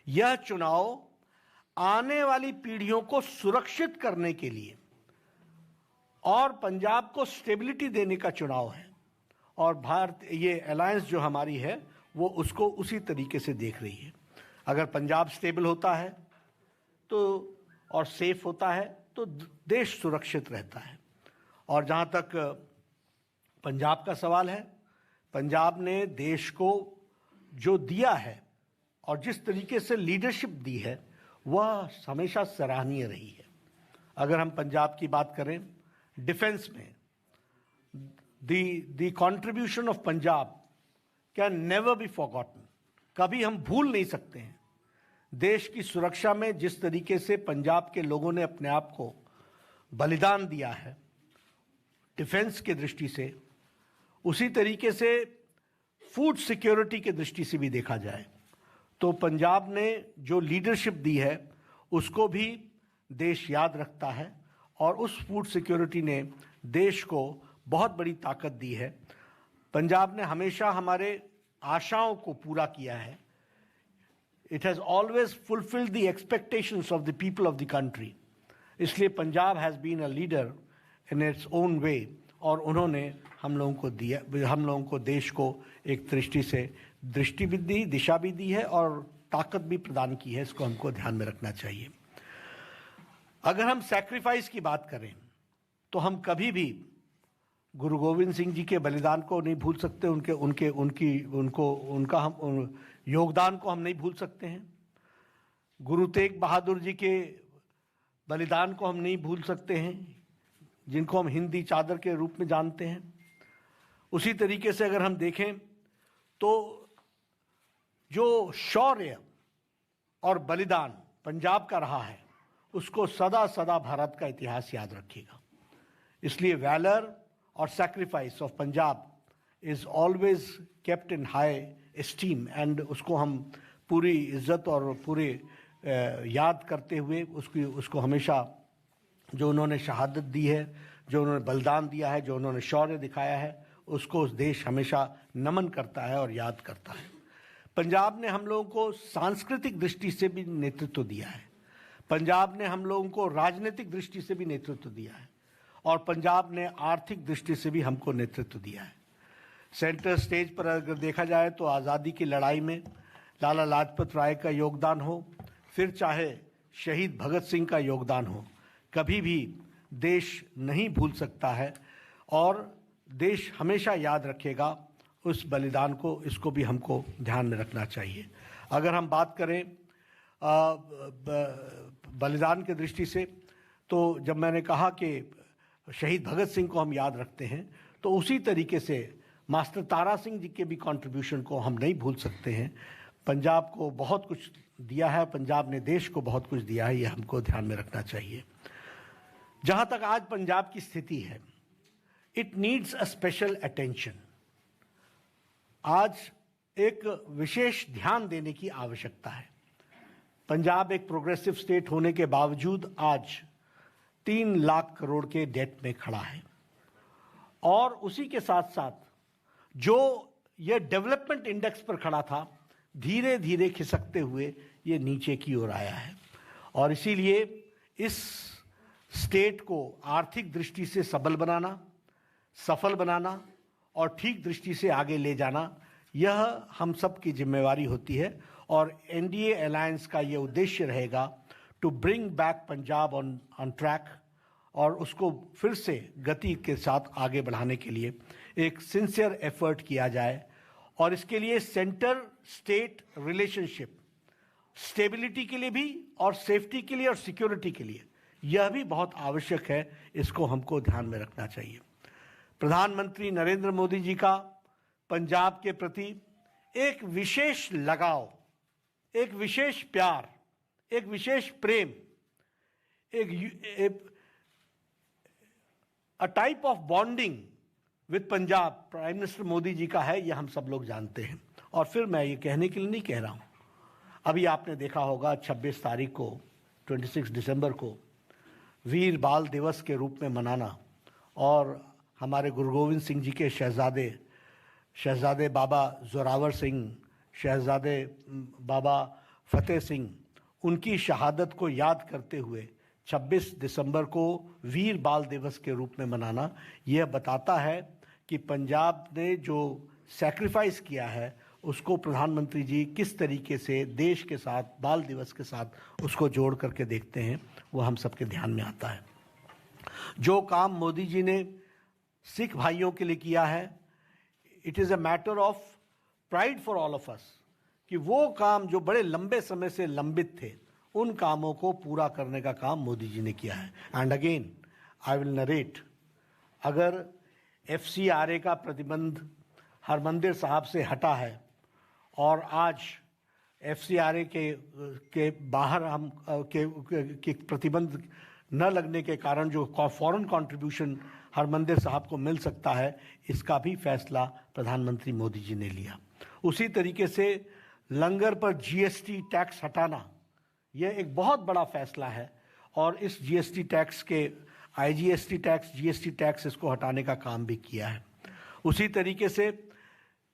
यह चुनाव आने वाली पीढ़ियों को सुरक्षित करने के लिए और पंजाब को स्टेबिलिटी देने का चुनाव है। और भारत, ये अलायंस जो हमारी है वो उसको उसी तरीके से देख रही है। अगर पंजाब स्टेबल होता है तो और सेफ होता है तो देश सुरक्षित रहता है। और जहाँ तक पंजाब का सवाल है, पंजाब ने देश को जो दिया है और जिस तरीके से लीडरशिप दी है वह हमेशा सराहनीय रही है। अगर हम पंजाब की बात करें, डिफेंस में the contribution of Punjab can never be forgotten. कभी हम भूल नहीं सकते हैं देश की सुरक्षा में जिस तरीके से पंजाब के लोगों ने अपने आप को बलिदान दिया है डिफेंस के दृष्टि से, उसी तरीके से फूड सिक्योरिटी के दृष्टि से भी देखा जाए तो पंजाब ने जो लीडरशिप दी है उसको भी देश याद रखता है। और उस फूड सिक्योरिटी ने देश को बहुत बड़ी ताकत दी है। पंजाब ने हमेशा हमारे आशाओं को पूरा किया है। It has always fulfilled the expectations of the people of the country. इसलिए Punjab has been a leader in its own way और उन्होंने हम लोगों को दिया, हम लोगों को देश को एक दृष्टि से दृष्टि भी दी, दिशा भी दी है और ताकत भी प्रदान की है। इसको हमको ध्यान में रखना चाहिए। अगर हम सैक्रिफाइस की बात करें तो हम कभी भी गुरु गोविंद सिंह जी के बलिदान को नहीं भूल सकते, उनका हम योगदान को हम नहीं भूल सकते हैं। गुरु तेग बहादुर जी के बलिदान को हम नहीं भूल सकते हैं, जिनको हम हिंदी चादर के रूप में जानते हैं। उसी तरीके से अगर हम देखें तो जो शौर्य और बलिदान पंजाब का रहा है उसको सदा सदा भारत का इतिहास याद रखेगा। इसलिए वैलर और sacrifice of Punjab is always kept in high esteem and उसको हम पूरी इज्जत और पूरे याद करते हुए उसको हमेशा जो उन्होंने शहादत दी है, जो उन्होंने बलिदान दिया है, जो उन्होंने शौर्य दिखाया है, उसको देश हमेशा नमन करता है और याद करता है। पंजाब ने हम लोगों को सांस्कृतिक दृष्टि से भी नेतृत्व दिया है। पंजाब ने हम लोगों को राजनीतिक दृष्टि से भी नेतृत्व दिया है और पंजाब ने आर्थिक दृष्टि से भी हमको नेतृत्व दिया है। सेंटर स्टेज पर अगर देखा जाए तो आज़ादी की लड़ाई में लाला लाजपत राय का योगदान हो, फिर चाहे शहीद भगत सिंह का योगदान हो, कभी भी देश नहीं भूल सकता है और देश हमेशा याद रखेगा उस बलिदान को। इसको भी हमको ध्यान में रखना चाहिए। अगर हम बात करें बलिदान के दृष्टि से तो जब मैंने कहा कि शहीद भगत सिंह को हम याद रखते हैं तो उसी तरीके से मास्टर तारा सिंह जी के भी कंट्रीब्यूशन को हम नहीं भूल सकते हैं। पंजाब को बहुत कुछ दिया है, पंजाब ने देश को बहुत कुछ दिया है, ये हमको ध्यान में रखना चाहिए। जहाँ तक आज पंजाब की स्थिति है, it needs a special attention. आज एक विशेष ध्यान देने की आवश्यकता है। पंजाब एक प्रोग्रेसिव स्टेट होने के बावजूद आज 3 लाख करोड़ के डेट में खड़ा है और उसी के साथ साथ जो ये डेवलपमेंट इंडेक्स पर खड़ा था, धीरे धीरे खिसकते हुए ये नीचे की ओर आया है। और इसीलिए इस स्टेट को आर्थिक दृष्टि से सबल बनाना, सफल बनाना और ठीक दृष्टि से आगे ले जाना, यह हम सब की जिम्मेवारी होती है। और एनडीए अलायंस का ये उद्देश्य रहेगा to bring back Punjab on track और उसको फिर से गति के साथ आगे बढ़ाने के लिए एक सिंसियर एफर्ट किया जाए। और इसके लिए सेंटर स्टेट रिलेशनशिप स्टेबिलिटी के लिए भी और सेफ्टी के लिए और सिक्योरिटी के लिए यह भी बहुत आवश्यक है। इसको हमको ध्यान में रखना चाहिए। प्रधानमंत्री नरेंद्र मोदी जी का पंजाब के प्रति एक विशेष लगाव, एक विशेष प्यार, एक विशेष प्रेम, a type of bonding with Punjab prime minister Modi ji का है, ये हम सब लोग जानते हैं। और फिर मैं ये कहने के लिए नहीं कह रहा हूँ, अभी आपने देखा होगा 26 तारीख को 26 दिसंबर को वीर बाल दिवस के रूप में मनाना और हमारे गुरु गोविंद सिंह जी के शहजादे बाबा जोरावर सिंह, शहजादे बाबा फतेह सिंह, उनकी शहादत को याद करते हुए 26 दिसंबर को वीर बाल दिवस के रूप में मनाना यह बताता है कि पंजाब ने जो सैक्रिफाइस किया है उसको प्रधानमंत्री जी किस तरीके से देश के साथ, बाल दिवस के साथ उसको जोड़ करके देखते हैं, वो हम सबके ध्यान में आता है। जो काम मोदी जी ने सिख भाइयों के लिए किया है, it is a matter of pride for all of us, कि वो काम जो बड़े लंबे समय से लंबित थे, उन कामों को पूरा करने का काम मोदी जी ने किया है। And again I will narrate, अगर FCRA का प्रतिबंध हरमंदिर साहब से हटा है और आज FCRA के बाहर हम के प्रतिबंध न लगने के कारण जो फॉरेन कंट्रीब्यूशन हरमंदिर साहब को मिल सकता है, इसका भी फैसला प्रधानमंत्री मोदी जी ने लिया। उसी तरीके से लंगर पर GST टैक्स हटाना, यह एक बहुत बड़ा फैसला है और इस GST टैक्स के IGST टैक्स, GST टैक्स, इसको हटाने का काम भी किया है। उसी तरीके से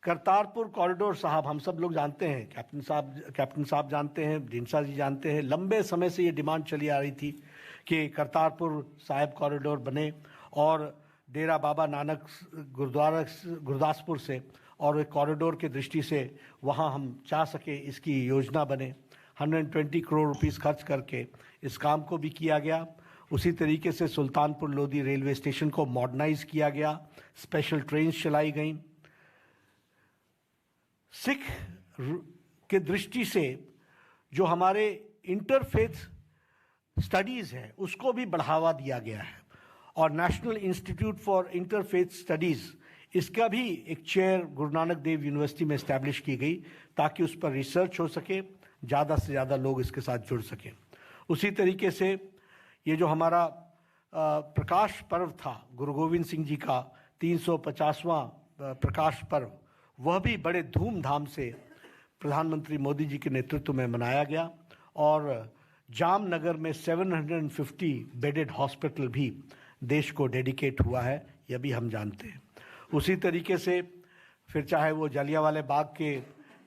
करतारपुर कॉरिडोर साहब, हम सब लोग जानते हैं, कैप्टन साहब जानते हैं, ढींडसा जी जानते हैं, लंबे समय से ये डिमांड चली आ रही थी कि करतारपुर साहिब कॉरिडोर बने और डेरा बाबा नानक गुरदासपुर से और एक कॉरिडोर की दृष्टि से वहाँ हम चाह सके इसकी योजना बने। 120 करोड़ रुपीस खर्च करके इस काम को भी किया गया। उसी तरीके से सुल्तानपुर लोधी रेलवे स्टेशन को मॉडर्नाइज किया गया, स्पेशल ट्रेन्स चलाई गईं। सिख के दृष्टि से जो हमारे इंटरफेथ स्टडीज़ है उसको भी बढ़ावा दिया गया है और national institute for interfaith studies, इसका भी एक चेयर गुरु नानक देव यूनिवर्सिटी में इस्टेब्लिश की गई ताकि उस पर रिसर्च हो सके, ज़्यादा से ज़्यादा लोग इसके साथ जुड़ सकें। उसी तरीके से ये जो हमारा प्रकाश पर्व था, गुरु गोविंद सिंह जी का 350वां प्रकाश पर्व, वह भी बड़े धूमधाम से प्रधानमंत्री मोदी जी के नेतृत्व में मनाया गया और जामनगर में 750 बेडेड हॉस्पिटल भी देश को डेडिकेट हुआ है, यह भी हम जानते हैं। उसी तरीके से फिर चाहे वो जलियांवाला बाग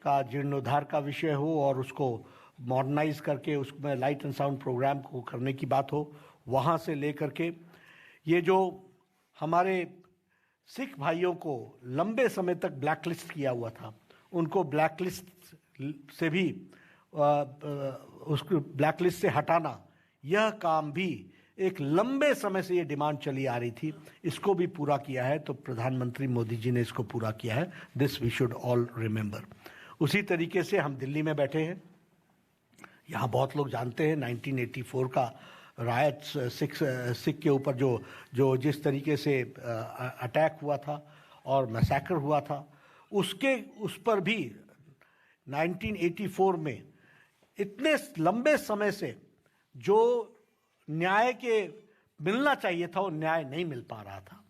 का जीर्णोद्धार का विषय हो और उसको मॉडर्नाइज करके उसमें लाइट एंड साउंड प्रोग्राम को करने की बात हो, वहाँ से लेकर के ये जो हमारे सिख भाइयों को लंबे समय तक ब्लैकलिस्ट किया हुआ था, उनको ब्लैकलिस्ट से भी उसको ब्लैकलिस्ट से हटाना, यह काम भी एक लंबे समय से ये डिमांड चली आ रही थी, इसको भी पूरा किया है। तो प्रधानमंत्री मोदी जी ने इसको पूरा किया है। This we should all remember. उसी तरीके से हम दिल्ली में बैठे हैं, यहाँ बहुत लोग जानते हैं 1984 का रायट सिख के ऊपर जो जिस तरीके से अटैक हुआ था और मैसेकर हुआ था, उस पर भी 1984 में इतने लंबे समय से जो न्याय के मिलना चाहिए था वो न्याय नहीं मिल पा रहा था।